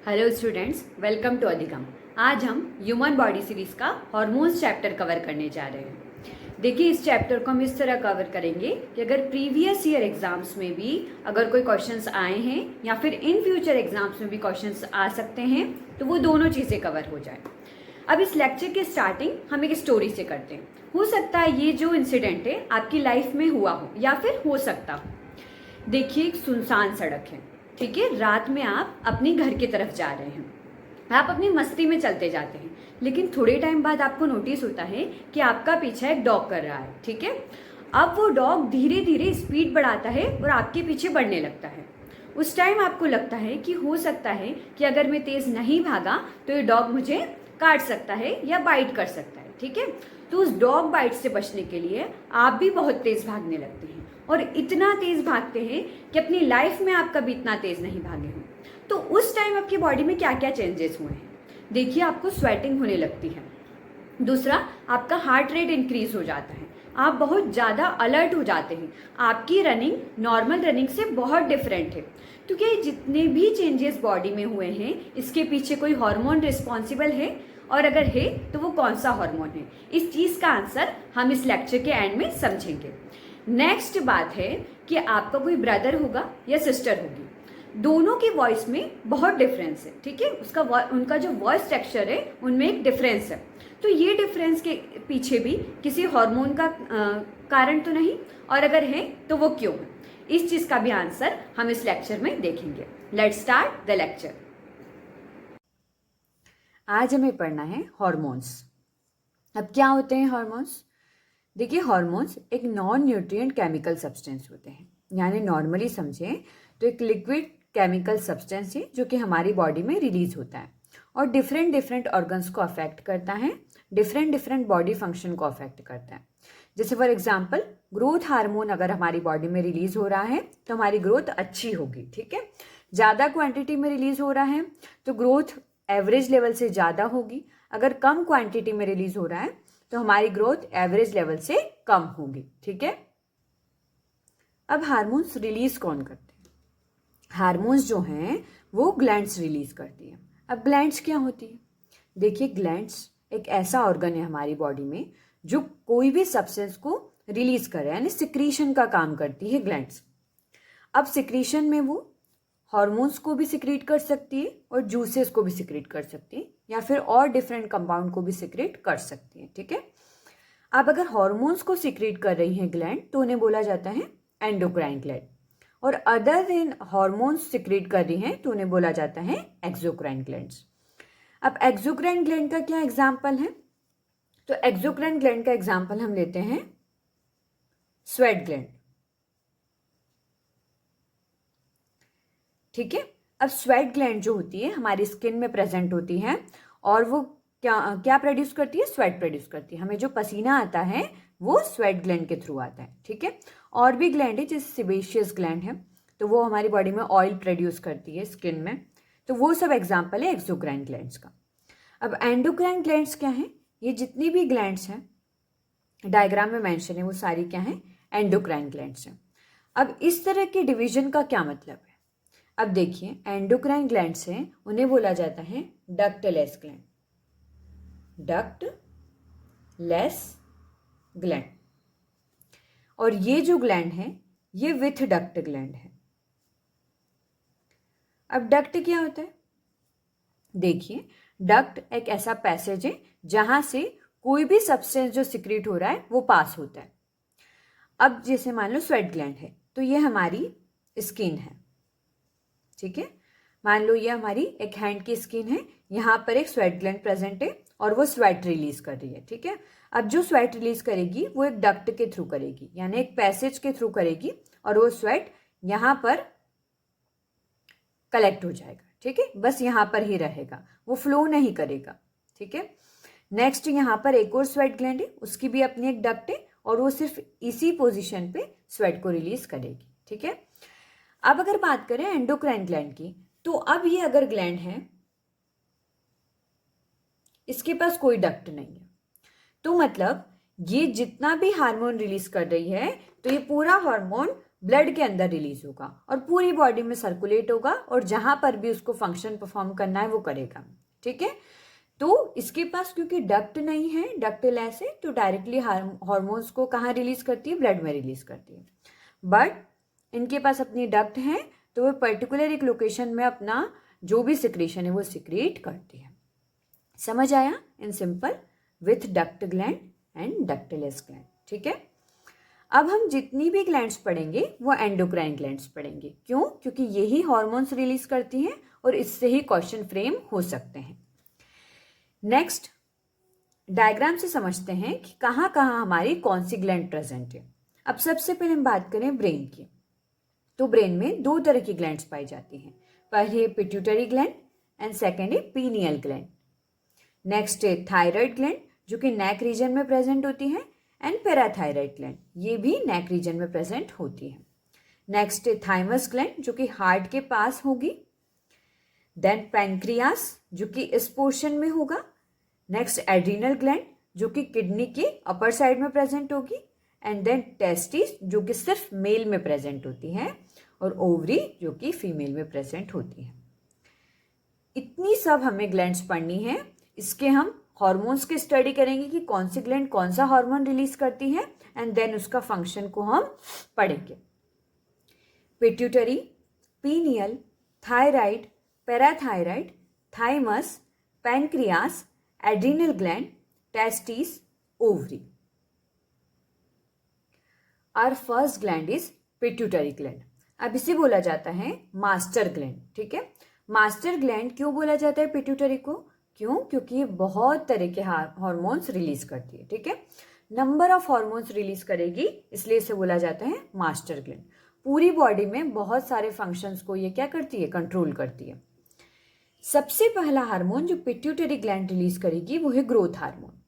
Hello students, welcome to अधिगम। आज हम ह्यूमन बॉडी सीरीज का हार्मोन्स चैप्टर कवर करने जा रहे हैं। देखिए, इस चैप्टर को हम इस तरह कवर करेंगे कि अगर प्रीवियस ईयर एग्जाम्स में भी अगर कोई क्वेश्चंस आए हैं या फिर इन फ्यूचर एग्जाम्स में भी क्वेश्चंस आ सकते हैं तो वो दोनों चीज़ें कवर हो जाए। अब इस लेक्चर की स्टार्टिंग हम एक स्टोरी से करते हैं। हो सकता है ये जो इंसिडेंट है आपकी लाइफ में हुआ हो या फिर हो सकता हो। देखिए, एक सुनसान सड़क है, ठीक है। रात में आप अपनी घर की तरफ जा रहे हैं, आप अपनी मस्ती में चलते जाते हैं, लेकिन थोड़े टाइम बाद आपको नोटिस होता है कि आपका पीछा एक डॉग कर रहा है, ठीक है। अब वो डॉग धीरे धीरे स्पीड बढ़ाता है और आपके पीछे बढ़ने लगता है। उस टाइम आपको लगता है कि हो सकता है कि अगर मैं तेज नहीं भागा तो ये डॉग मुझे काट सकता है या बाइट कर सकता है, ठीक है। तो उस डॉग बाइट से बचने के लिए आप भी बहुत तेज भागने लगते हैं और इतना तेज भागते हैं कि अपनी लाइफ में आप कभी इतना तेज नहीं भागे हों। तो उस टाइम आपकी बॉडी में क्या क्या चेंजेस हुए हैं? देखिए, आपको स्वेटिंग होने लगती है। दूसरा, आपका हार्ट रेट इंक्रीज हो जाता है, आप बहुत ज़्यादा अलर्ट हो जाते हैं। आपकी रनिंग नॉर्मल रनिंग से बहुत डिफरेंट है। तो क्या जितने भी चेंजेस बॉडी में हुए हैं इसके पीछे कोई हार्मोन रिस्पॉन्सिबल है, और अगर है तो वो कौन सा हार्मोन है? इस चीज़ का आंसर हम इस लेक्चर के एंड में समझेंगे। नेक्स्ट बात है कि आपका कोई ब्रदर होगा या सिस्टर होगी, दोनों की वॉइस में बहुत डिफरेंस है, ठीक है। उनका जो वॉइस टेक्सचर है उनमें एक डिफरेंस है। तो ये डिफरेंस के पीछे भी किसी हार्मोन का कारण तो नहीं, और अगर है तो वो क्यों है? इस चीज का भी आंसर हम इस लेक्चर में देखेंगे। Let's start the lecture. आज हमें पढ़ना है हार्मोन्स। अब क्या होते हैं हार्मोन्स? देखिए, हार्मोन्स एक नॉन न्यूट्रिएंट केमिकल सब्सटेंस होते हैं, यानी नॉर्मली समझें तो एक लिक्विड केमिकल सब्सटेंस है जो कि हमारी बॉडी में रिलीज होता है और डिफरेंट डिफरेंट ऑर्गन्स को अफेक्ट करता है, डिफरेंट डिफरेंट बॉडी फंक्शन को अफेक्ट करता है। जैसे फॉर एग्जांपल, ग्रोथ हार्मोन अगर हमारी बॉडी में रिलीज हो रहा है तो हमारी ग्रोथ अच्छी होगी, ठीक है। ज़्यादा क्वांटिटी में रिलीज हो रहा है तो ग्रोथ एवरेज लेवल से ज़्यादा होगी। अगर कम क्वांटिटी में रिलीज हो रहा है तो हमारी ग्रोथ एवरेज लेवल से कम होगी, ठीक है। अब हार्मोन्स रिलीज कौन करते हैं? हार्मोन्स जो हैं वो ग्लैंड्स रिलीज करती है। अब ग्लैंड्स क्या होती है? देखिए, ग्लैंड्स एक ऐसा ऑर्गन है हमारी बॉडी में जो कोई भी सब्सटेंस को रिलीज करे, यानी सिक्रीशन का काम करती है ग्लैंड्स। अब सिक्रीशन में वो हार्मोन्स को भी सिक्रीट कर सकती है और जूसेस को भी सिक्रीट कर सकती है, या फिर और डिफरेंट कंपाउंड को भी सिक्रीट कर सकती है, ठीक है। अब अगर हार्मोन्स को सिक्रीट कर रही है ग्लैंड तो उन्हें बोला जाता है एंडोक्राइन ग्लैंड, और अदर देन हार्मोन्स सिक्रीट कर रही हैं तो उन्हें बोला जाता है एक्सोक्राइन ग्लैंड्स। अब एक्सोक्राइन ग्लैंड का क्या एग्जाम्पल है? तो एक्सोक्राइन ग्लैंड का एग्जाम्पल हम लेते हैं स्वेट ग्लैंड, ठीक है। अब स्वेट ग्लैंड जो होती है हमारी स्किन में प्रेजेंट होती है और वो क्या क्या प्रोड्यूस करती है? स्वेट प्रोड्यूस करती है। हमें जो पसीना आता है वो स्वेट ग्लैंड के थ्रू आता है, ठीक है। और भी ग्लैंड है जैसे सिबेशियस ग्लैंड है, तो वो हमारी बॉडी में ऑयल प्रोड्यूस करती है स्किन में। तो वो सब एग्जाम्पल है एक्सोक्राइन ग्लैंड्स का। अब एंडोक्राइन ग्लैंड्स क्या है? ये जितनी भी ग्लैंड्स हैं डायग्राम में मेंशन है वो सारी क्या है? एंडोक्राइन ग्लैंड्स हैं। अब इस तरह के डिवीजन का क्या मतलब है? अब देखिए, एंडोक्राइन ग्लैंड्स हैं उन्हें बोला जाता है डक्टलेस ग्लैंड, डक्टलेस ग्लैंड। और ये जो ग्लैंड है ये विथ डक्ट ग्लैंड है। अब डक्ट क्या होता है? देखिए, डक्ट एक ऐसा पैसेज है जहां से कोई भी सब्सटेंस जो सिक्रीट हो रहा है वो पास होता है। अब जैसे मान लो स्वेट ग्लैंड है तो ये हमारी स्किन है, ठीक है। मान लो ये हमारी एक हैंड की स्किन है, यहाँ पर एक स्वेट ग्लैंड प्रेजेंट है और वो स्वेट रिलीज कर रही है, ठीक है। अब जो स्वेट रिलीज करेगी वो एक डक्ट के थ्रू करेगी, यानी एक पैसेज के थ्रू करेगी, और वो स्वेट यहाँ पर कलेक्ट हो जाएगा, ठीक है। बस यहाँ पर ही रहेगा, वो फ्लो नहीं करेगा, ठीक है। नेक्स्ट यहाँ पर एक और स्वेट ग्लैंड है, उसकी भी अपनी एक डक्ट है और वो सिर्फ इसी पोजिशन पे स्वेट को रिलीज करेगी, ठीक है। अब अगर बात करें एंडोक्राइन ग्लैंड की, तो अब ये अगर ग्लैंड है इसके पास कोई डक्ट नहीं है, तो मतलब ये जितना भी हार्मोन रिलीज कर रही है तो ये पूरा हार्मोन ब्लड के अंदर रिलीज होगा और पूरी बॉडी में सर्कुलेट होगा और जहां पर भी उसको फंक्शन परफॉर्म करना है वो करेगा। ठीक है, तो इसके पास क्योंकि डक्ट नहीं है, डक्टलेस है, तो डायरेक्टली हार्मोन्स को कहाँ रिलीज करती है? ब्लड में रिलीज करती है। बट इनके पास अपनी डक्ट है तो वो पर्टिकुलर एक लोकेशन में अपना जो भी सिक्रेशन है वो सिक्रेट करती है। समझ आया? In simple, with duct gland and ductless gland. ठीक है, अब हम जितनी भी ग्लैंड्स पढ़ेंगे वो एंडोक्राइन ग्लैंड्स पढ़ेंगे। क्यों? क्योंकि यही हार्मोन्स रिलीज करती हैं और इससे ही क्वेश्चन फ्रेम हो सकते हैं। नेक्स्ट डायग्राम से समझते हैं कि कहाँ कहाँ हमारी कौन सी ग्लैंड प्रेजेंट है। अब सबसे पहले हम बात करें ब्रेन की, तो ब्रेन में दो तरह की ग्लैंड्स पाई जाती हैं। पहली है पिट्यूटरी ग्लैंड एंड सेकेंड है पीनियल ग्लैंड। नेक्स्ट है थायराइड ग्लैंड जो कि नेक रीजन में प्रेजेंट होती है, एंड पैराथायराइड ग्लैंड ये भी नेक रीजन में प्रेजेंट होती है। नेक्स्ट है थाइमस ग्लैंड जो कि हार्ट के पास होगी। देन पैनक्रियास जो कि इस पोर्शन में होगा। नेक्स्ट एड्रीनल ग्लैंड जो कि किडनी के अपर साइड में प्रेजेंट होगी। एंड देन टेस्टिस जो कि सिर्फ मेल में प्रेजेंट होती है और ओवरी जो कि फीमेल में प्रेजेंट होती है। इतनी सब हमें ग्लैंड्स पढ़नी है। इसके हम हॉर्मोन्स की स्टडी करेंगे कि कौन सी ग्लैंड कौन सा हार्मोन रिलीज करती है एंड देन उसका फंक्शन को हम पढ़ेंगे। Pituitary, pineal, thyroid, parathyroid, thymus, pancreas, adrenal gland, testis, ovary. Our first gland is pituitary gland. अब इसे बोला जाता है मास्टर ग्लैंड। ठीक है, मास्टर ग्लैंड क्यों बोला जाता है पिट्यूटरी को? क्यों? क्योंकि ये बहुत तरह के हार्मोन्स रिलीज करती है। ठीक है, नंबर ऑफ हार्मोन्स रिलीज करेगी, इसलिए इसे बोला जाता है मास्टर ग्लैंड। पूरी बॉडी में बहुत सारे फंक्शंस को ये क्या करती है? कंट्रोल करती है। सबसे पहला हार्मोन जो पिट्यूटरी ग्लैंड रिलीज करेगी वो है ग्रोथ हार्मोन।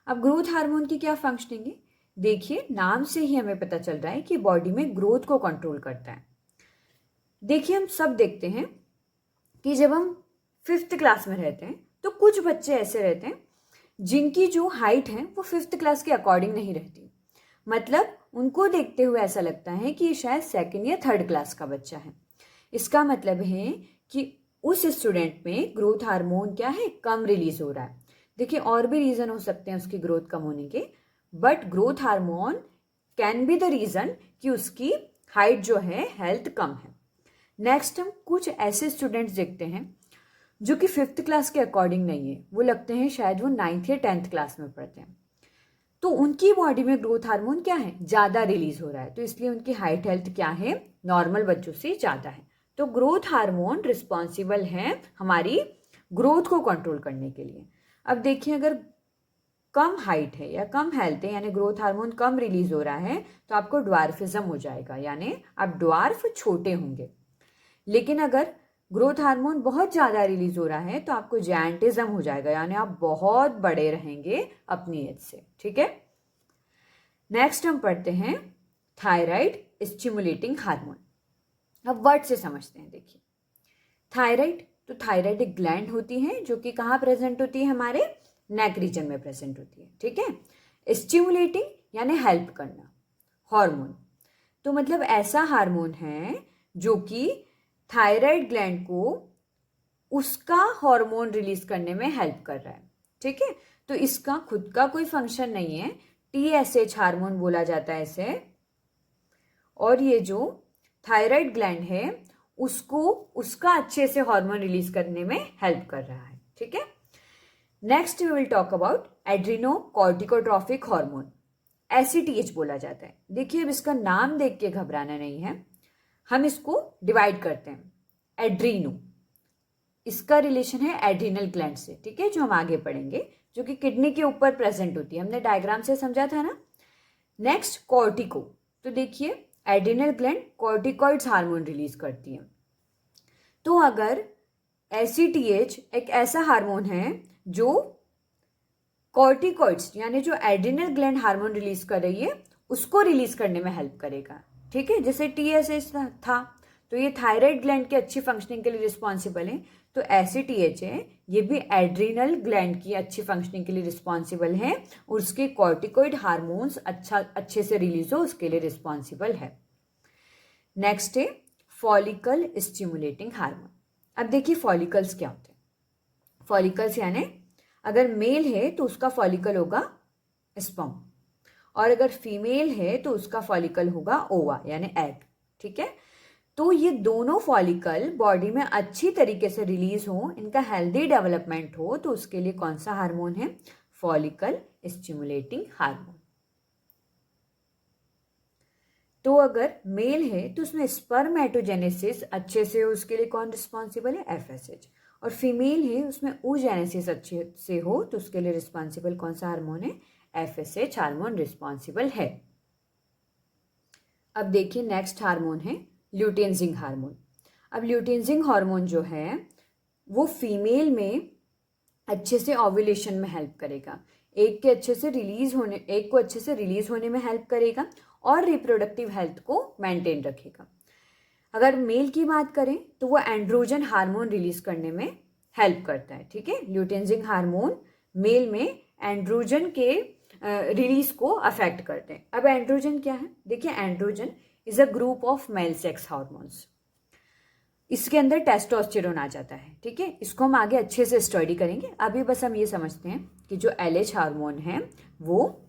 अब ग्रोथ हार्मोन की क्या फंक्शनिंग है? देखिए, नाम से ही हमें पता चल रहा है कि बॉडी में ग्रोथ को कंट्रोल करता है। देखिए, हम सब देखते हैं कि जब हम 5th क्लास में रहते हैं तो कुछ बच्चे ऐसे रहते हैं जिनकी जो हाइट है वो 5th क्लास के अकॉर्डिंग नहीं रहती। मतलब उनको देखते हुए ऐसा लगता है कि ये शायद 2nd या 3rd क्लास का बच्चा है। इसका मतलब है कि उस स्टूडेंट में ग्रोथ हार्मोन क्या है? कम रिलीज हो रहा है। देखिए, और भी रीजन हो सकते हैं उसकी ग्रोथ कम होने के, but growth hormone can be the reason कि उसकी हाइट जो है हेल्थ कम है। नेक्स्ट हम कुछ ऐसे स्टूडेंट्स देखते हैं जो कि 5th क्लास के अकॉर्डिंग नहीं है, वो लगते हैं शायद वो 9th या 10th क्लास में पढ़ते हैं। तो उनकी बॉडी में ग्रोथ हार्मोन क्या है? ज़्यादा रिलीज हो रहा है, तो इसलिए उनकी हाइट हेल्थ क्या है? नॉर्मल बच्चों से ज़्यादा है। तो ग्रोथ हार्मोन रिस्पॉन्सिबल है हमारी ग्रोथ को कंट्रोल करने के लिए। अब देखिए, अगर कम हाइट है या कम हेल्थ है यानी ग्रोथ हार्मोन कम रिलीज हो रहा है तो आपको ड्वार्फिज्म हो जाएगा, यानी आप ड्वार्फ छोटे होंगे। लेकिन अगर ग्रोथ हार्मोन बहुत ज़्यादा रिलीज हो रहा है तो आपको जायंटिज्म हो जाएगा, यानी आप बहुत बड़े रहेंगे अपनी एज से। ठीक है, नेक्स्ट हम पढ़ते हैं थायराइड स्टिमुलेटिंग हार्मोन। अब वर्ड से समझते हैं। देखिए, थायराइड, तो थायराइड एक ग्लैंड होती है जो कि कहाँ प्रेजेंट होती है? हमारे नेक रीजन में प्रेजेंट होती है। ठीक है, स्टिमुलेटिंग यानी हेल्प करना हार्मोन, तो मतलब ऐसा हार्मोन है जो कि थायराइड ग्लैंड को उसका हार्मोन रिलीज करने में हेल्प कर रहा है। ठीक है, तो इसका खुद का कोई फंक्शन नहीं है, TSH हार्मोन बोला जाता है इसे। और ये जो थायराइड ग्लैंड है उसको उसका अच्छे से हार्मोन रिलीज करने में हेल्प कर रहा है। ठीक है, next we will talk about adrenocorticotrophic hormone, ACTH बोला जाता है। देखिए, अब इसका नाम देख के घबराना नहीं है, हम इसको डिवाइड करते हैं। एड्रीनो, इसका रिलेशन है एड्रीनल ग्लैंड से। ठीक है, जो हम आगे पढ़ेंगे, जो कि किडनी के ऊपर प्रेजेंट होती है, हमने डायग्राम से समझा था ना। नेक्स्ट कॉर्टिको, तो देखिए adrenal gland corticoids hormone release करती है। तो अगर ACTH एक ऐसा हार्मोन है जो कॉर्टिकॉइड्स यानी जो एड्रीनल ग्लैंड हार्मोन रिलीज कर रही है उसको रिलीज करने में हेल्प करेगा। ठीक है, जैसे TSH था तो ये थायराइड ग्लैंड की अच्छी फंक्शनिंग के लिए रिस्पॉन्सिबल है, तो ACTH है ये भी एड्रीनल ग्लैंड की अच्छी फंक्शनिंग के लिए रिस्पॉन्सिबल है और उसके कॉर्टिकॉइड हार्मोन्स अच्छे से रिलीज हो उसके लिए रिस्पॉन्सिबल है। नेक्स्ट है फॉलिकल स्टिमुलेटिंग हार्मोन। अब देखिए फॉलिकल्स क्या होते हैं। फॉलिकल्स यानी अगर मेल है तो उसका फॉलिकल होगा स्पर्म, और अगर फीमेल है तो उसका फॉलिकल होगा ओवा यानी एग। ठीक है, तो ये दोनों फॉलिकल बॉडी में अच्छी तरीके से रिलीज हो, इनका हेल्दी डेवलपमेंट हो, तो उसके लिए कौन सा हार्मोन है? Follicle stimulating hormone. तो अगर मेल है तो उसमें स्पर्मेटोजेनेसिस अच्छे से हो, उसके लिए कौन रिस्पॉन्सिबल है? एफएसएच। और फीमेल है उसमें oogenesis अच्छे से हो, तो उसके लिए रिस्पॉन्सिबल कौन सा हार्मोन है? एफएसएच हार्मोन रिस्पॉन्सिबल है। अब देखिए नेक्स्ट हार्मोन है ल्यूटेन्जिंग हार्मोन। अब ल्यूटेन्जिंग हार्मोन जो है वो फीमेल में अच्छे से ओव्यूलेशन में हेल्प करेगा, एग को अच्छे से रिलीज होने में हेल्प करेगा और रिप्रोडक्टिव हेल्थ को मेंटेन रखेगा। अगर मेल की बात करें तो वो एंड्रोजन हार्मोन रिलीज करने में हेल्प करता है। ठीक है, ल्यूटेन्जिंग हार्मोन मेल में एंड्रोजन के रिलीज को अफेक्ट करते हैं। अब एंड्रोजन क्या है? देखिए androgen is a group of male sex hormones. इसके अंदर टेस्टोस्टेरोन आ जाता है। ठीक है, इसको हम आगे अच्छे से स्टडी करेंगे। अभी बस हम ये समझते हैं कि जो एलएच हार्मोन है वो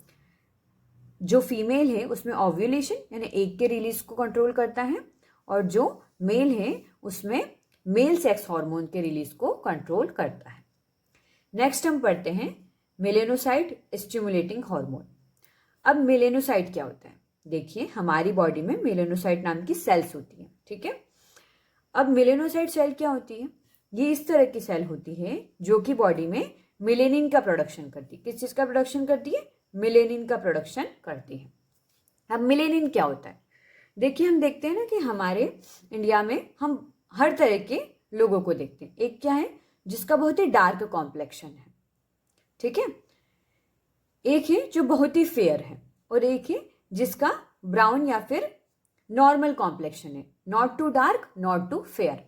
जो फीमेल है उसमें ओव्यूलेशन यानी एग के रिलीज को कंट्रोल करता है, और जो मेल है उसमें मेल सेक्स हार्मोन के रिलीज को कंट्रोल करता है। नेक्स्ट हम पढ़ते हैं मेलेनोसाइट स्टिमुलेटिंग हार्मोन। अब मेलेनोसाइट क्या होता है? देखिए हमारी बॉडी में मेलेनोसाइट नाम की सेल्स होती है। ठीक है, अब मेलेनोसाइट सेल क्या होती है? ये इस तरह की सेल होती है जो कि बॉडी में मेलेनिन का प्रोडक्शन करती है। किस चीज का प्रोडक्शन करती है? मेलेनिन का प्रोडक्शन करती है। अब मेलेनिन क्या होता है? देखिए हम देखते हैं ना कि हमारे इंडिया में हम हर तरह के लोगों को देखते हैं। एक क्या है जिसका बहुत ही डार्क कॉम्प्लेक्शन है, ठीक है, एक है जो बहुत ही फेयर है, और एक है जिसका ब्राउन या फिर नॉर्मल कॉम्प्लेक्शन है, not too dark not too fair.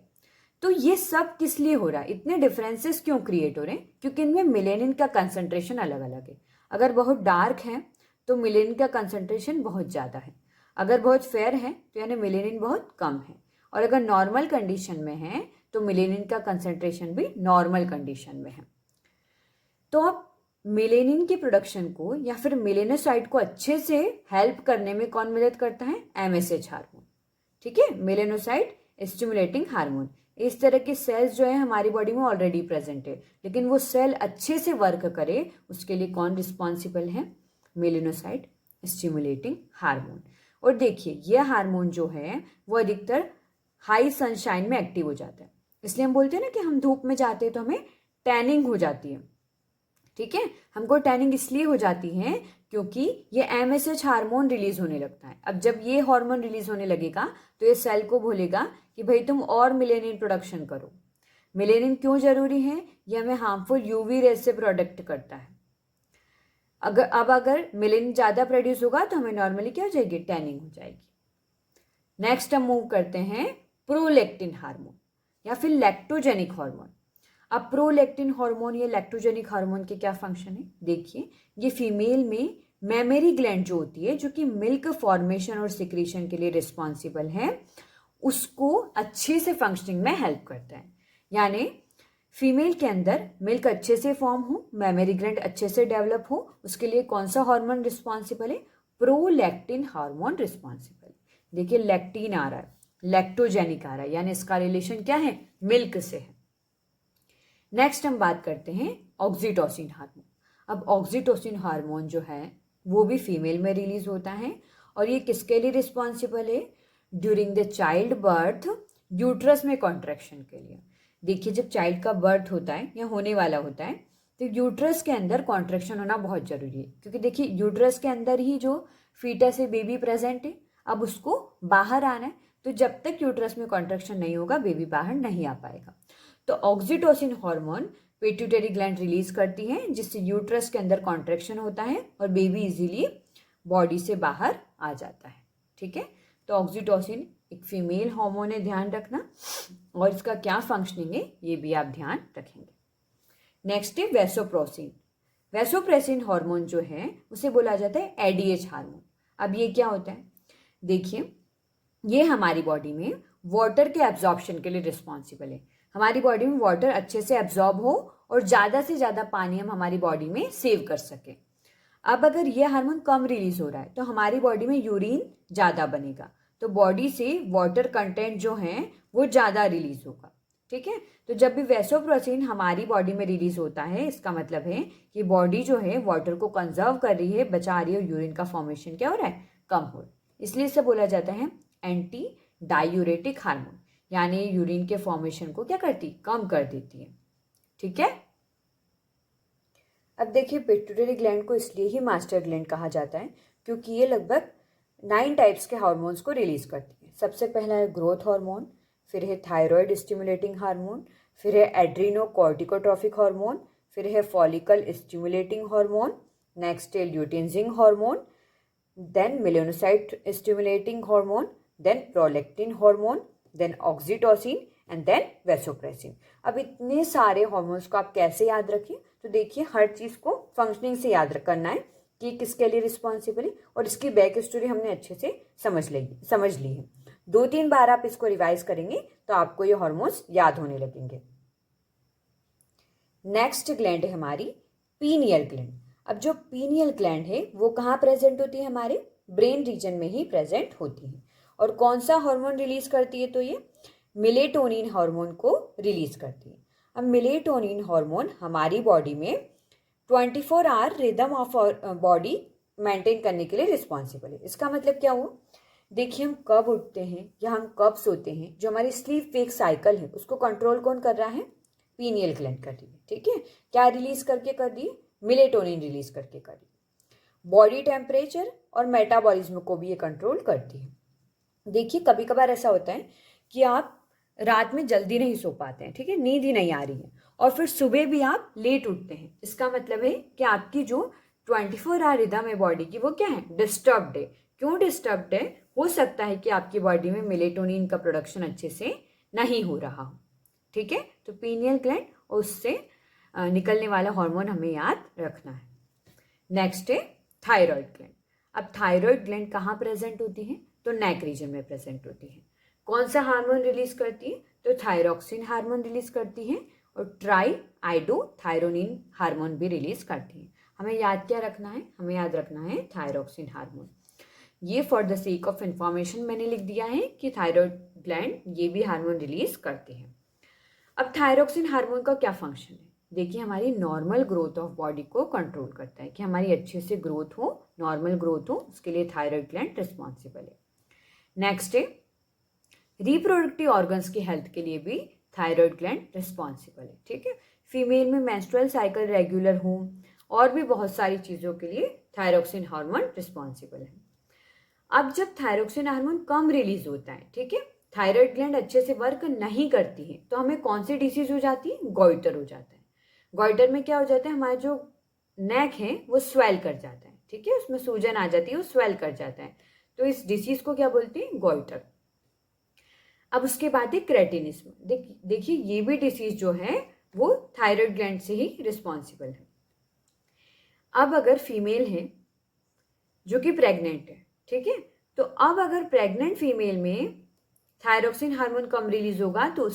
तो ये सब किस लिए हो रहा है? इतने डिफरेंसेस क्यों क्रिएट हो रहे हैं? क्योंकि इनमें मेलेनिन का कंसंट्रेशन अलग अलग है। अगर बहुत डार्क है तो मेलेनिन का कंसंट्रेशन बहुत ज़्यादा है, अगर बहुत फेयर है तो यानी मेलेनिन बहुत कम है, और अगर नॉर्मल कंडीशन में है तो मेलेनिन का कंसंट्रेशन भी नॉर्मल कंडीशन में है। तो अब मेलेनिन के प्रोडक्शन को या फिर मेलेनोसाइट को अच्छे से हेल्प करने में कौन मदद करता है? MSH hormone. ठीक है, मेलेनोसाइट स्टिमुलेटिंग हार्मोन। इस तरह के सेल्स जो है हमारी बॉडी में ऑलरेडी प्रेजेंट है, लेकिन वो सेल अच्छे से वर्क करे उसके लिए कौन रिस्पॉन्सिबल है? Melanocyte stimulating hormone. और देखिए ये हार्मोन जो है वो अधिकतर हाई सनशाइन में एक्टिव हो जाता है। इसलिए हम बोलते हैं ना कि हम धूप में जाते हैं तो हमें टैनिंग हो जाती है। ठीक है, हमको टैनिंग इसलिए हो जाती है क्योंकि ये एमएसएच हार्मोन रिलीज होने लगता है। अब जब ये हार्मोन रिलीज होने लगेगा तो ये सेल को बोलेगा कि भाई तुम और मेलेनिन प्रोडक्शन करो। मेलेनिन क्यों जरूरी है? ये हमें हार्मफुल यूवी रेज से प्रोटेक्ट करता है। अगर मेलेनिन ज्यादा प्रोड्यूस होगा तो हमें नॉर्मली क्या हो जाएगी? टैनिंग हो जाएगी। नेक्स्ट हम मूव करते हैं प्रोलैक्टिन हार्मोन या फिर लैक्टोजेनिक हार्मोन। अब प्रोलैक्टिन हार्मोन या लैक्टोजेनिक हार्मोन के क्या फंक्शन है? देखिए ये फीमेल में मेमरी ग्लैंड जो होती है जो कि मिल्क फॉर्मेशन और सिक्रीशन के लिए रिस्पॉन्सिबल है, उसको अच्छे से फंक्शनिंग में हेल्प करता है। यानी फीमेल के अंदर मिल्क अच्छे से फॉर्म हो, मेमरी ग्लैंड अच्छे से डेवलप हो, उसके लिए कौन सा हार्मोन रिस्पॉन्सिबल है? Prolactin hormone responsible. देखिए लैक्टिन आ रहा है, लैक्टोजेनिक आ रहा है, यानी इसका रिलेशन क्या है? मिल्क से है। नेक्स्ट हम बात करते हैं ऑक्सीटोसिन हार्मोन। अब ऑक्सीटोसिन हार्मोन जो है वो भी फीमेल में रिलीज होता है, और ये किसके लिए रिस्पॉन्सिबल है? During the child birth, uterus में कॉन्ट्रैक्शन के लिए। देखिए जब चाइल्ड का बर्थ होता है या होने वाला होता है तो यूट्रस के अंदर कॉन्ट्रैक्शन होना बहुत जरूरी है, क्योंकि देखिए यूट्रस के अंदर ही जो फीटस है, बेबी प्रेजेंट है, अब उसको बाहर आना है, तो जब तक यूट्रस में कॉन्ट्रैक्शन नहीं होगा बेबी बाहर नहीं आ पाएगा। तो oxytocin hormone pituitary gland release करती है जिससे यूट्रस के अंदर कॉन्ट्रैक्शन होता है और बेबी इजीली बॉडी से बाहर आ जाता है। ठीक है, तो ऑक्सीटोसिन एक फीमेल हार्मोन है, ध्यान रखना, और इसका क्या फंक्शनिंग है ये भी आप ध्यान रखेंगे। नेक्स्ट है वैसोप्रेसिन। वैसोप्रेसिन हार्मोन जो है उसे बोला जाता है एडीएच हार्मोन। अब ये क्या होता है? देखिए ये हमारी बॉडी में वाटर के एब्जॉर्प्शन के लिए रिस्पॉन्सिबल है। हमारी बॉडी में वाटर अच्छे से एब्जॉर्ब हो और ज़्यादा से ज़्यादा पानी हम हमारी बॉडी में सेव कर सकें। अब अगर ये हार्मोन कम रिलीज हो रहा है तो हमारी बॉडी में यूरिन ज़्यादा बनेगा, तो बॉडी से वाटर कंटेंट जो है वो ज़्यादा रिलीज होगा। ठीक है, तो जब भी वैसोप्रेसिन हमारी बॉडी में रिलीज होता है, इसका मतलब है कि बॉडी जो है वाटर को कंजर्व कर रही है, बचा रही है, और यूरिन का फॉर्मेशन क्या हो रहा है, कम हो रहा है। इसलिए इसे बोला जाता है एंटी डायूरेटिक हार्मोन, यानी यूरिन के फॉर्मेशन को क्या करती, कम कर देती है। ठीक है, अब देखिए पिट्यूटरी ग्लैंड को इसलिए ही मास्टर ग्लैंड कहा जाता है क्योंकि ये लगभग 9 टाइप्स के हार्मोन्स को रिलीज करती है। सबसे पहला है ग्रोथ हार्मोन, फिर है थायराइड स्टिमुलेटिंग हार्मोन, फिर है एड्रीनो कॉर्टिकोट्रॉफिक हार्मोन, फिर है फॉलिकल स्टिमुलेटिंग हार्मोन, नेक्स्ट है luteinizing hormone, then melanocyte stimulating hormone, then prolactin hormone, then oxytocin and then vasopressin. अब इतने सारे हार्मोन्स को आप कैसे याद रखें, तो देखिए हर चीज़ को फंक्शनिंग से याद करना है कि किसके लिए रिस्पॉन्सिबल है, और इसकी बैक स्टोरी हमने अच्छे से समझ ली है। 2-3 बार आप इसको रिवाइज करेंगे तो आपको ये हार्मोन्स याद होने लगेंगे। नेक्स्ट ग्लैंड है हमारी पीनियल ग्लैंड। अब जो पीनियल ग्लैंड है वो कहाँ प्रेजेंट होती है, हमारे ब्रेन रीजन में ही प्रेजेंट होती है। और कौन सा हार्मोन रिलीज करती है, तो ये मेलेटोनिन हार्मोन को रिलीज करती है। अब मेलेटोनिन हार्मोन हमारी बॉडी में 24 hour rhythm of body maintain करने के लिए रिस्पॉन्सिबल है। इसका मतलब क्या हुआ, देखिए हम कब उठते हैं या हम कब सोते हैं, जो हमारी स्लीप वेक साइकिल है उसको कंट्रोल कौन कर रहा है, पीनियल ग्लैंड कर रही है। ठीक है, क्या रिलीज करके कर रही है, मेलेटोनिन रिलीज करके कर रही है। बॉडी टेम्परेचर और मेटाबॉलिज्म को भी ये कंट्रोल करती है। देखिए कभी कभार ऐसा होता है कि आप रात में जल्दी नहीं सो पाते हैं, ठीक है, नींद ही नहीं आ रही है, और फिर सुबह भी आप लेट उठते हैं। इसका मतलब है कि आपकी जो 24 आवर रिदम है बॉडी की वो क्या है, डिस्टर्ब्ड है। क्यों डिस्टर्ब्ड है, हो सकता है कि आपकी बॉडी में मेलेटोनिन का प्रोडक्शन अच्छे से नहीं हो रहा हो। ठीक है, तो पीनियल ग्लैंड और उससे निकलने वाला हार्मोन हमें याद रखना है। नेक्स्ट है थायराइड ग्लैंड। अब थायराइड ग्लैंड कहाँ प्रेजेंट होती है, तो नेक रीजन में प्रेजेंट होती है। कौन सा हार्मोन रिलीज करती है, तो थायरोक्सिन हार्मोन रिलीज करती है, और ट्राई आइडोथायरोनिन हार्मोन भी रिलीज करती है। हमें याद क्या रखना है, हमें याद रखना है थायरोक्सिन हार्मोन। ये for the sake of information मैंने लिख दिया है कि थायराइड ग्लैंड ये भी हार्मोन रिलीज करते हैं। अब थायरोक्सिन हार्मोन का क्या फंक्शन है, देखिए हमारी नॉर्मल ग्रोथ ऑफ बॉडी को कंट्रोल करता है, कि हमारी अच्छे से ग्रोथ हो, नॉर्मल ग्रोथ हो, उसके लिए थायराइड ग्लैंड रिस्पॉन्सिबल है। नेक्स्ट है रिप्रोडक्टिव ऑर्गन्स की हेल्थ के लिए भी थायराइड ग्लैंड रिस्पॉन्सिबल है। ठीक है, फीमेल में मेंस्ट्रुअल साइकिल रेगुलर हो और भी बहुत सारी चीज़ों के लिए थायरोक्सिन हार्मोन रिस्पॉन्सिबल है। अब जब थायरोक्सिन हार्मोन कम रिलीज होता है, ठीक है, थायराइड ग्लैंड अच्छे से वर्क नहीं करती है, तो हमें कौन सी डिसीज हो जाती है, गॉइटर हो जाता है। गॉइटर में क्या हो जाता है, हमारा जो नेक है वो स्वेल कर जाता है। ठीक है, उसमें सूजन आ जाती है, वो स्वेल कर जाता है, तो इस डिसीज को क्या बोलते हैं, गॉइटर। अब उसके बाद है क्रेटिनिज्म। देखिए ये भी डिसीज जो है वो थायराइड ग्लैंड से ही रिस्पॉन्सिबल है। अब अगर फीमेल है जो कि प्रेग्नेंट है, ठीक है, तो अब अगर प्रेग्नेंट फीमेल में थायरोक्सिन हार्मोन कम रिलीज होगा तो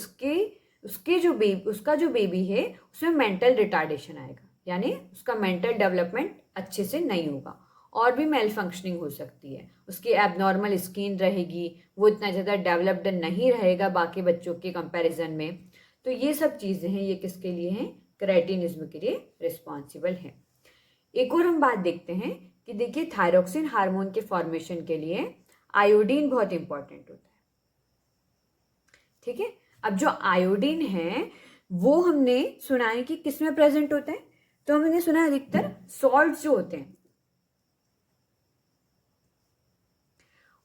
उसका जो बेबी है उसमें मेंटल रिटार्डेशन आएगा, यानी उसका मेंटल डेवलपमेंट अच्छे से नहीं होगा, और भी मेल फंक्शनिंग हो सकती है, उसकी एबनॉर्मल स्किन रहेगी, वो इतना ज़्यादा डेवलप्ड नहीं रहेगा बाकी बच्चों के कंपैरिजन में। तो ये सब चीज़ें हैं, ये किसके लिए हैं, क्रेटिनिज्म के लिए रिस्पॉन्सिबल है। एक और हम बात देखते हैं कि देखिए थायरोक्सिन हार्मोन के फॉर्मेशन के लिए आयोडीन बहुत इंपॉर्टेंट होता है। ठीक है, अब जो आयोडीन है वो हमने सुना है कि किस में प्रेजेंट होता है, तो हमने सुना है अधिकतर सॉल्ट जो होते हैं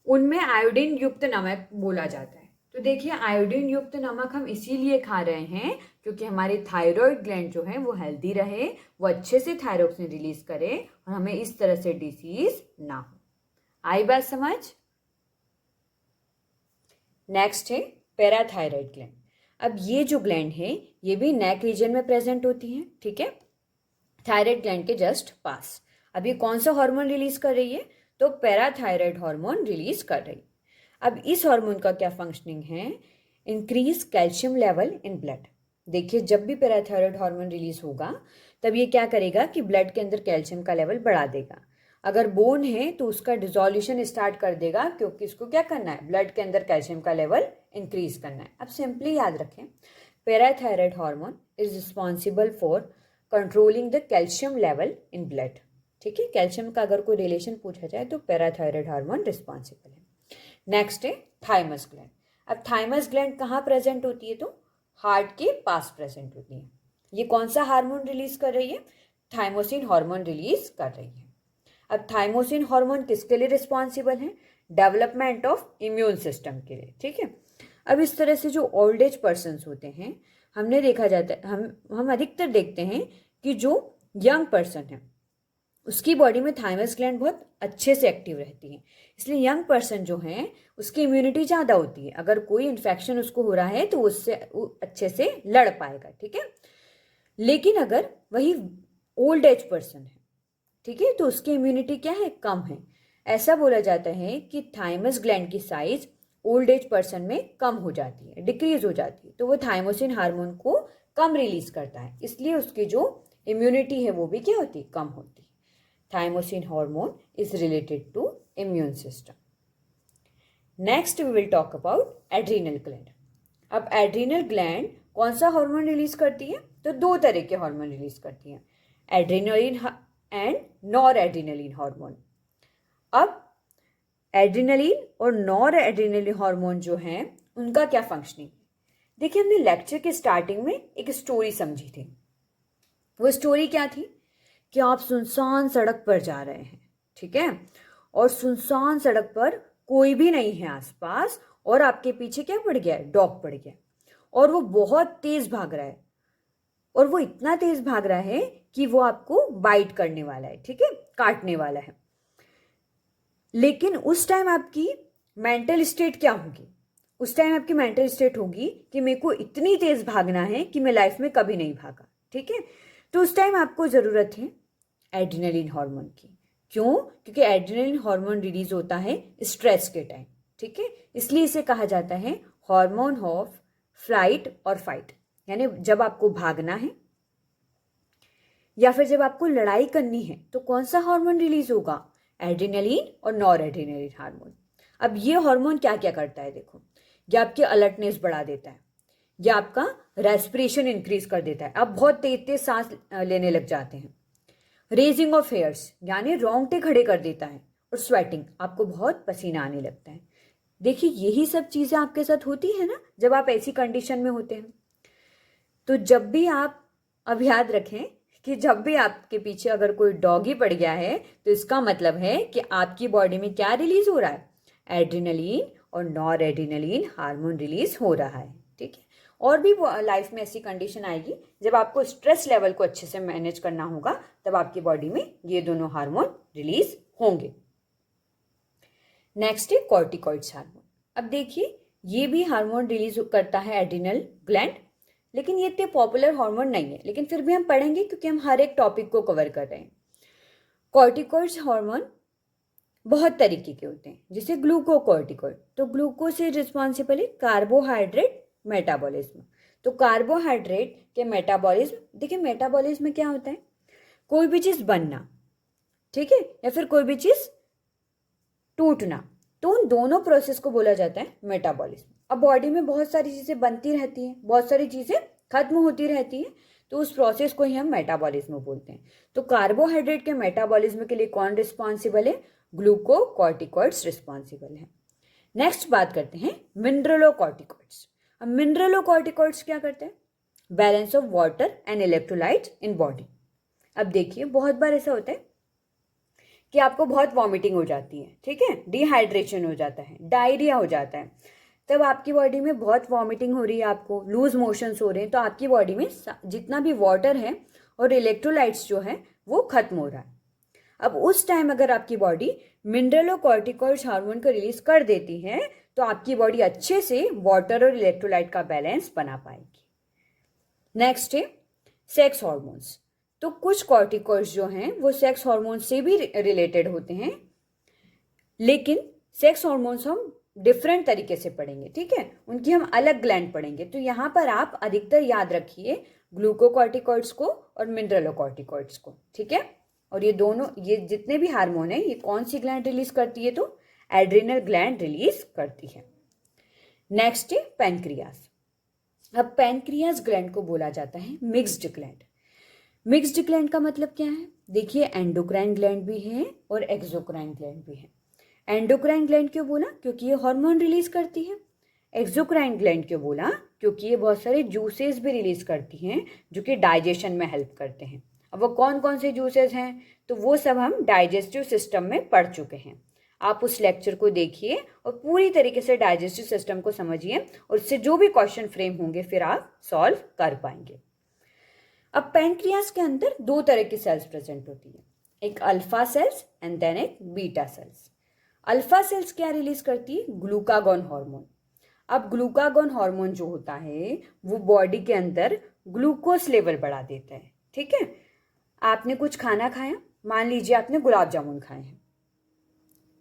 उनमें आयोडीन युक्त नमक बोला जाता है। तो देखिए आयोडीन युक्त नमक हम इसीलिए खा रहे हैं क्योंकि हमारी थायराइड ग्लैंड जो है वो हेल्दी रहे, वो अच्छे से थायरोक्सिन रिलीज करे और हमें इस तरह से डिसीज ना हो। आई बात समझ। नेक्स्ट है पैराथायराइड ग्लैंड। अब ये जो ग्लैंड है ये भी नेक रीजन में प्रेजेंट होती है, ठीक है, थायराइड ग्लैंड के जस्ट पास। अब ये कौन सा हार्मोन रिलीज कर रही है, तो पैराथायराइड हार्मोन रिलीज कर रही है। अब इस हार्मोन का क्या फंक्शनिंग है, increase calcium level in blood. देखिए जब भी पैराथायरॉयड हार्मोन रिलीज होगा तब ये क्या करेगा कि ब्लड के अंदर कैल्शियम का लेवल बढ़ा देगा। अगर बोन है तो उसका डिसोल्यूशन स्टार्ट कर देगा, क्योंकि इसको क्या करना है, ब्लड के अंदर कैल्शियम का लेवल इंक्रीज करना है। अब सिंपली याद रखें, parathyroid hormone is responsible for controlling the calcium level in blood. ठीक है, कैल्शियम का अगर कोई रिलेशन पूछा जाए तो पैराथायरॉयड हार्मोन रिस्पॉन्सिबल है। नेक्स्ट है थाइमस ग्लैंड। अब थाइमस ग्लैंड कहाँ प्रेजेंट होती है, तो हार्ट के पास प्रेजेंट होती है। ये कौन सा हार्मोन रिलीज कर रही है, थाइमोसिन हार्मोन रिलीज कर रही है। अब थाइमोसिन हार्मोन किसके लिए रिस्पॉन्सिबल है, डेवलपमेंट ऑफ इम्यून सिस्टम के लिए। ठीक है, अब इस तरह से जो ओल्ड एज पर्सन होते हैं, हमने देखा जाता है, हम अधिकतर देखते हैं कि जो यंग पर्सन है उसकी बॉडी में थाइमस ग्लैंड बहुत अच्छे से एक्टिव रहती है। इसलिए यंग पर्सन जो है उसकी इम्यूनिटी ज़्यादा होती है, अगर कोई इन्फेक्शन उसको हो रहा है तो उससे अच्छे से लड़ पाएगा। ठीक है, लेकिन अगर वही ओल्ड एज पर्सन है, ठीक है, तो उसकी इम्यूनिटी क्या है, कम है। ऐसा बोला जाता है कि थाइमस ग्लैंड की साइज ओल्ड एज पर्सन में कम हो जाती है, डिक्रीज हो जाती है, तो वो थाइमोसिन हार्मोन को कम रिलीज करता है, इसलिए उसकी जो इम्यूनिटी है वो भी क्या होती है, कम होती है। Thymosin hormone is related to immune system. Next we will talk about adrenal gland. अब एड्रीनल ग्लैंड कौन सा हार्मोन रिलीज करती है, तो दो तरह के हार्मोन रिलीज करती है, adrenaline and nor adrenaline hormone. अब एड्रेनलिन और नॉर एड्रेनलिन हार्मोन जो हैं उनका क्या फंक्शनिंग है, देखिए हमने लेक्चर के स्टार्टिंग में एक स्टोरी समझी थी। वो स्टोरी क्या थी कि आप सुनसान सड़क पर जा रहे हैं, ठीक है, और सुनसान सड़क पर कोई भी नहीं है आसपास, और आपके पीछे क्या पड़ गया है, डॉग पड़ गया, और वो बहुत तेज भाग रहा है, और वो इतना तेज भाग रहा है कि वो आपको बाइट करने वाला है, ठीक है, काटने वाला है। लेकिन उस टाइम आपकी मेंटल स्टेट क्या होगी, उस टाइम आपकी मेंटल स्टेट होगी कि मेरे को इतनी तेज भागना है कि मैं लाइफ में कभी नहीं भागा। ठीक है, तो उस टाइम आपको ज़रूरत है एड्रेनलिन हार्मोन की। क्यों, क्योंकि एड्रेनलिन हार्मोन रिलीज होता है स्ट्रेस के टाइम। ठीक है, इसलिए इसे कहा जाता है हार्मोन ऑफ फ्लाइट और फाइट, यानी जब आपको भागना है या फिर जब आपको लड़ाई करनी है तो कौन सा हार्मोन रिलीज होगा, एड्रेनलिन और नॉर एड्रेनलिन हार्मोन। अब ये हार्मोन क्या क्या करता है, देखो, ये आपकी अलर्टनेस बढ़ा देता है, ये आपका रेस्पिरेशन इंक्रीज कर देता है, आप बहुत तेज तेज सांस लेने लग जाते हैं, रेजिंग ऑफ हेयर्स यानी रोंगटे खड़े कर देता है, और स्वेटिंग, आपको बहुत पसीना आने लगता है। देखिए यही सब चीज़ें आपके साथ होती है ना जब आप ऐसी कंडीशन में होते हैं। तो जब भी आप, अब याद रखें कि जब भी आपके पीछे अगर कोई डॉगी पड़ गया है तो इसका मतलब है कि आपकी बॉडी में क्या रिलीज हो रहा है, एड्रेनलिन और नॉर एड्रेनलिन हार्मोन रिलीज हो रहा है। ठीक है, और भी लाइफ में ऐसी कंडीशन आएगी जब आपको स्ट्रेस लेवल को अच्छे से मैनेज करना होगा, तब आपकी बॉडी में ये दोनों हार्मोन रिलीज होंगे। नेक्स्ट है कॉर्टिकॉइड्स हार्मोन। अब देखिए ये भी हार्मोन रिलीज करता है एड्रिनल ग्लैंड, लेकिन ये इतने पॉपुलर हार्मोन नहीं है, लेकिन फिर भी हम पढ़ेंगे क्योंकि हम हर एक टॉपिक को कवर कर रहे हैं। कॉर्टिकॉइड्स हार्मोन बहुत तरीके के होते हैं, जैसे ग्लूकोकॉर्टिकॉइड, तो ग्लूकोज से रिस्पॉन्सिबल है कार्बोहाइड्रेट मेटाबॉलिज्म। तो कार्बोहाइड्रेट के मेटाबॉलिज्म, देखिए मेटाबॉलिज्म में क्या होता है, कोई भी चीज़ बनना, ठीक है, या फिर कोई भी चीज़ टूटना, तो उन दोनों प्रोसेस को बोला जाता है मेटाबॉलिज्म। अब बॉडी में बहुत सारी चीज़ें बनती रहती हैं, बहुत सारी चीज़ें खत्म होती रहती हैं, तो उस प्रोसेस को ही हम मेटाबॉलिज्म बोलते हैं। तो कार्बोहाइड्रेट के मेटाबॉलिज्म के लिए कौन रिस्पॉन्सिबल है, ग्लूकोकॉर्टिकॉइड्स रिस्पॉन्सिबल है। नेक्स्ट बात करते हैं मिनरलोकॉर्टिकॉइड्स। अब मिनरलोकॉर्टिकॉइड्स क्या करते हैं, balance of water and electrolytes in body. अब देखिए बहुत बार ऐसा होता है कि आपको बहुत वॉमिटिंग हो जाती है, ठीक है, डिहाइड्रेशन हो जाता है, डायरिया हो जाता है, तब आपकी बॉडी में बहुत वॉमिटिंग हो रही है, आपको लूज मोशंस हो रहे हैं, तो आपकी बॉडी में जितना भी वाटर है और इलेक्ट्रोलाइट्स जो है वो खत्म हो रहा है। अब उस टाइम अगर आपकी बॉडी मिनरलोकॉर्टिकॉइड्स हार्मोन को रिलीज कर देती है तो आपकी बॉडी अच्छे से वाटर और इलेक्ट्रोलाइट का बैलेंस बना पाएगी। नेक्स्ट है सेक्स हार्मोन्स। तो कुछ कॉर्टिकॉइड्स जो हैं वो सेक्स हार्मोन से भी रिलेटेड होते हैं, लेकिन सेक्स हार्मोन्स हम डिफरेंट तरीके से पढ़ेंगे, ठीक है, उनकी हम अलग ग्लैंड पढ़ेंगे। तो यहाँ पर आप अधिकतर याद रखिए ग्लूकोकॉर्टिकॉइड्स को और मिनरलोकॉर्टिकॉइड्स को, ठीक है। और ये दोनों, ये जितने भी हार्मोन है, ये कौन सी ग्लैंड रिलीज करती है? तो एड्रिनल ग्लैंड रिलीज करती है। नेक्स्ट है पैनक्रियास। अब पैनक्रियास ग्लैंड को बोला जाता है मिक्स्ड ग्लैंड। मिक्स्ड ग्लैंड का मतलब क्या है? देखिए, एंडोक्राइन ग्लैंड भी है और एक्सोक्राइन ग्लैंड भी है। एंडोक्राइन ग्लैंड क्यों बोला? क्योंकि ये हार्मोन रिलीज करती है। एक्सोक्राइन ग्लैंड क्यों बोला? क्योंकि ये बहुत सारे जूसेस भी रिलीज करती हैं जो कि डाइजेशन में हेल्प करते हैं। अब वो कौन कौन से जूसेस हैं, तो वो सब हम डाइजेस्टिव सिस्टम में पढ़ चुके हैं। आप उस लेक्चर को देखिए और पूरी तरीके से डाइजेस्टिव सिस्टम को समझिए, और उससे जो भी क्वेश्चन फ्रेम होंगे फिर आप सॉल्व कर पाएंगे। अब पैनक्रियास के अंदर दो तरह की सेल्स प्रेजेंट होती है, एक अल्फा सेल्स एंड देन एक बीटा सेल्स। अल्फा सेल्स क्या रिलीज करती है? Glucagon hormone. अब ग्लूकागॉन हार्मोन जो होता है वो बॉडी के अंदर ग्लूकोज लेवल बढ़ा देता है, ठीक है। आपने कुछ खाना खाया, मान लीजिए आपने गुलाब जामुन खाए हैं,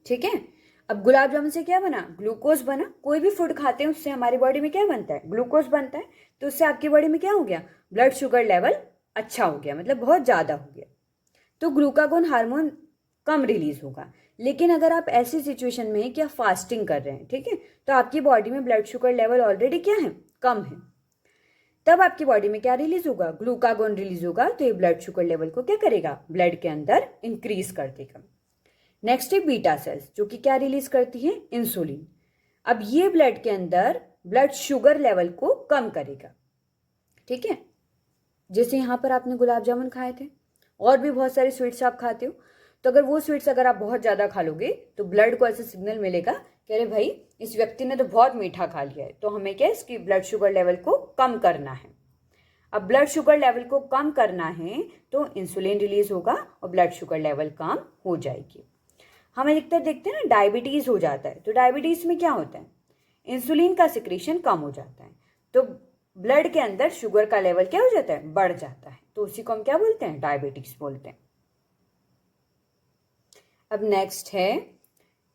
ठीक है। अब गुलाब जामुन से क्या बना? ग्लूकोज बना। कोई भी फूड खाते हैं उससे हमारी बॉडी में क्या बनता है? ग्लूकोज बनता है। तो उससे आपकी बॉडी में क्या हो गया? ब्लड शुगर लेवल अच्छा हो गया, मतलब बहुत ज़्यादा हो गया। तो ग्लूकागॉन हार्मोन कम रिलीज होगा। लेकिन अगर आप ऐसी सिचुएशन में हैं कि आप फास्टिंग कर रहे हैं, ठीक है, तो आपकी बॉडी में ब्लड शुगर लेवल ऑलरेडी क्या है? कम है। तब आपकी बॉडी में क्या रिलीज होगा? ग्लूकागॉन रिलीज होगा। तो ये ब्लड शुगर लेवल को क्या करेगा? ब्लड के अंदर इंक्रीज कर देगा। नेक्स्ट है बीटा सेल्स, जो कि क्या रिलीज करती है? इंसुलिन। अब ये ब्लड के अंदर ब्लड शुगर लेवल को कम करेगा, ठीक है। जैसे यहाँ पर आपने गुलाब जामुन खाए थे, और भी बहुत सारे स्वीट्स आप खाते हो, तो अगर वो स्वीट्स अगर आप बहुत ज़्यादा खा लोगे तो ब्लड को ऐसे सिग्नल मिलेगा कि अरे भाई, इस व्यक्ति ने तो बहुत मीठा खा लिया है, तो हमें क्या, इसकी ब्लड शुगर लेवल को कम करना है। अब ब्लड शुगर लेवल को कम करना है तो इंसुलिन रिलीज होगा और ब्लड शुगर लेवल कम हो जाएगी। हम अधिकतर देखते हैं ना, डायबिटीज हो जाता है, तो डायबिटीज में क्या होता है? इंसुलिन का सिक्रीशन कम हो जाता है, तो ब्लड के अंदर शुगर का लेवल क्या हो जाता है? बढ़ जाता है। तो उसी को हम क्या बोलते हैं? डायबिटीज बोलते हैं। अब नेक्स्ट है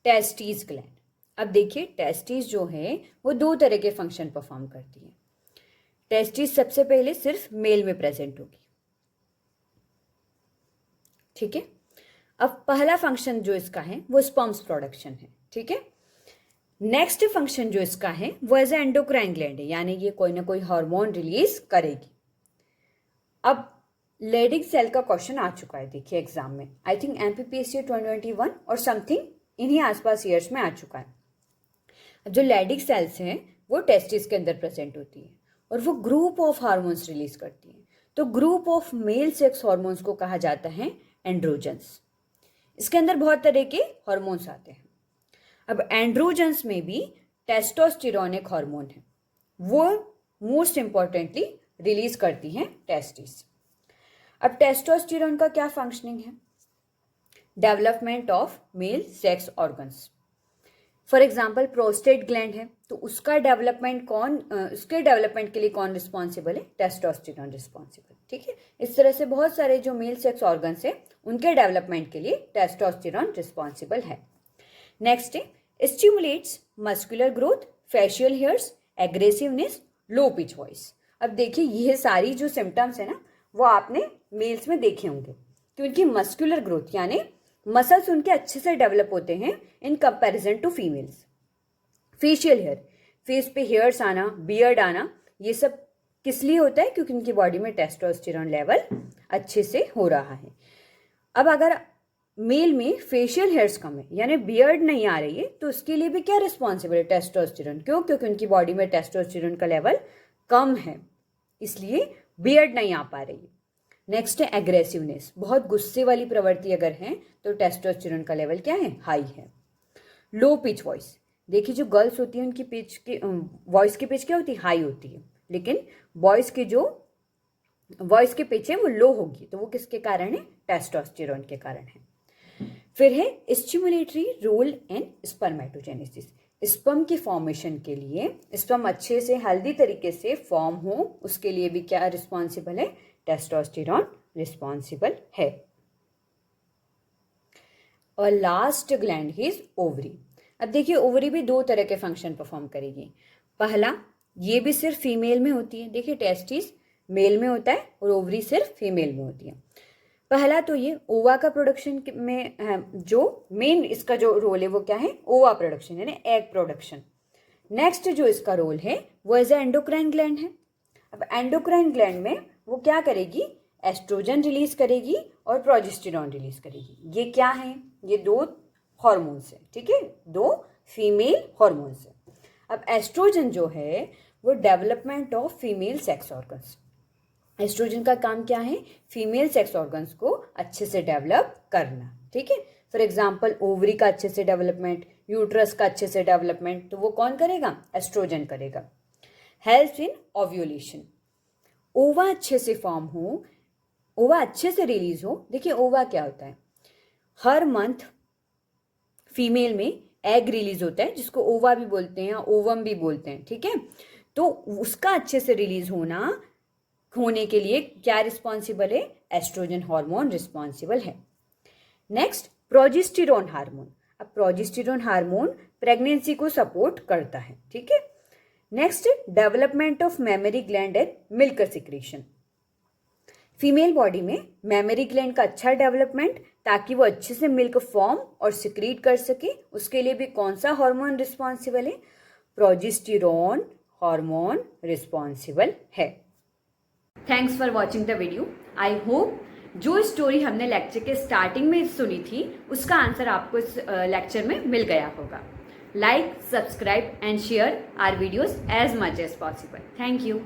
टेस्टिस ग्लैंड। अब देखिए, टेस्टिस जो है वो दो तरह के फंक्शन परफॉर्म करती है। टेस्टिस सबसे पहले सिर्फ मेल में प्रेजेंट होगी, ठीक है। अब पहला फंक्शन जो इसका है वो स्पर्म्स प्रोडक्शन है, ठीक है। नेक्स्ट फंक्शन जो इसका है वो एज ए एंडोक्राइन ग्लैंड है, यानी ये कोई ना कोई हार्मोन रिलीज करेगी। अब लेडिंग सेल का क्वेश्चन आ चुका है, देखिए एग्जाम में, आई थिंक एमपीपीएससी 2021 और समथिंग इन्हीं आसपास ईयर्स में आ चुका है। जो लेडिंग सेल्स हैं वो टेस्टिस के अंदर प्रेजेंट होती है और वो ग्रुप ऑफ हार्मोन्स रिलीज करती है। तो group of male sex hormones को कहा जाता है एंड्रोजन्स। इसके अंदर बहुत तरह के हार्मोन्स आते हैं। अब एंड्रोजन्स में भी टेस्टोस्टेरोन एक हार्मोन है, वो मोस्ट इंपॉर्टेंटली रिलीज करती हैं टेस्टिस। अब टेस्टोस्टेरोन का क्या फंक्शनिंग है? Development of male sex organs. For example prostate gland है, तो उसका डेवलपमेंट उसके डेवलपमेंट के लिए कौन रिस्पॉन्सिबल है? टेस्टोस्टेरोन रिस्पॉन्सिबल, ठीक है। इस तरह से बहुत सारे जो मेल सेक्स ऑर्गन्स है उनके डेवलपमेंट के लिए टेस्टोस्टेरोन रिस्पॉन्सिबल है। नेक्स्ट है stimulates muscular growth, facial hairs, aggressiveness, low pitch voice. अब देखिए, ये सारी जो सिम्टम्स है ना वो आपने मेल्स में देखे होंगे कि उनकी मस्कुलर ग्रोथ यानी मसल्स उनके अच्छे से डेवलप होते हैं in comparison to females. Facial hair, face पे हेयर्स आना, बियर्ड आना, ये सब किस लिए होता है? क्योंकि उनकी बॉडी में टेस्टोस्टेरोन लेवल अच्छे से हो रहा है। अब अगर मेल में फेशियल हेयर्स कम है यानी बियर्ड नहीं आ रही है, तो उसके लिए भी क्या रिस्पॉन्सिबल है? टेस्टोस्टेरोन। क्यों? क्योंकि उनकी बॉडी में टेस्टोस्टेरोन का लेवल कम है, इसलिए बियर्ड नहीं आ पा रही है। नेक्स्ट है एग्रेसिवनेस, बहुत गुस्से वाली प्रवृत्ति अगर है तो टेस्टोस्टेरोन का लेवल क्या है? हाई है। लो पिच वॉइस, देखिए जो गर्ल्स होती है उनकी पिच की वॉइस की पिच क्या होती है? हाई होती है, लेकिन बॉयज की जो वॉइस की पिच है वो लो होगी, तो वो किसके कारण है? टेस्टोस्टेरोन के कारण है। फिर है stimulatory role in spermatogenesis, sperm की फॉर्मेशन के लिए, स्पर्म अच्छे से हेल्दी तरीके से फॉर्म हो उसके लिए भी क्या रिस्पॉन्सिबल है? टेस्टोस्टेरोन रिस्पॉन्सिबल है। और लास्ट ग्लैंड इज ओवरी। अब देखिए ओवरी भी दो तरह के फंक्शन परफॉर्म करेगी। पहला, ये भी सिर्फ फीमेल में होती है, देखिए टेस्टिस मेल में होता है और ओवरी सिर्फ फीमेल में होती है। पहला तो ये ओवा का प्रोडक्शन में जो मेन इसका जो रोल है वो क्या है, ओवा प्रोडक्शन यानी एग प्रोडक्शन। नेक्स्ट जो इसका रोल है वो एज ए एंडोक्राइन ग्लैंड है। अब एंडोक्राइन ग्लैंड में वो क्या करेगी, एस्ट्रोजन रिलीज करेगी और प्रोजेस्टेरॉन रिलीज करेगी। ये क्या है, ये दो हॉर्मोन्स है, ठीक है, दो फीमेल हॉर्मोन्स है। अब एस्ट्रोजन जो है वो development of female sex organs, oestrogen का काम क्या है, फीमेल सेक्स ऑर्गन्स को अच्छे से डेवलप करना, ठीक है। फॉर एग्जाम्पल ओवरी का अच्छे से डेवलपमेंट, यूट्रस का अच्छे से डेवलपमेंट, तो वो कौन करेगा, एस्ट्रोजन करेगा। हेल्प इन ओव्यूलेशन, ओवा अच्छे से फॉर्म हो, ओवा अच्छे से रिलीज हो। देखिए ओवा क्या होता है, हर मंथ फीमेल में एग रिलीज होता है जिसको ओवा भी बोलते हैं, ओवम भी बोलते हैं, ठीक है। तो उसका अच्छे से रिलीज होने के लिए क्या रिस्पॉन्सिबल है, एस्ट्रोजन हार्मोन रिस्पॉन्सिबल है। नेक्स्ट प्रोजेस्टेरॉन हार्मोन, अब प्रोजेस्टेरॉन हार्मोन प्रेगनेंसी को सपोर्ट करता है, ठीक है। Next development of mammary gland and milk secretion, female body में मेमरी ग्लैंड का अच्छा डेवलपमेंट ताकि वो अच्छे से मिल्क फॉर्म और सिक्रीट कर सके, उसके लिए भी कौन सा हार्मोन रिस्पॉन्सिबल है, प्रोजेस्टेरॉन हार्मोन रिस्पॉन्सिबल है। Thanks for watching the video. I hope जो स्टोरी हमने लेक्चर के स्टार्टिंग में सुनी थी उसका आंसर आपको इस लेक्चर में मिल गया होगा। Like, subscribe and share our videos as much as possible. Thank you.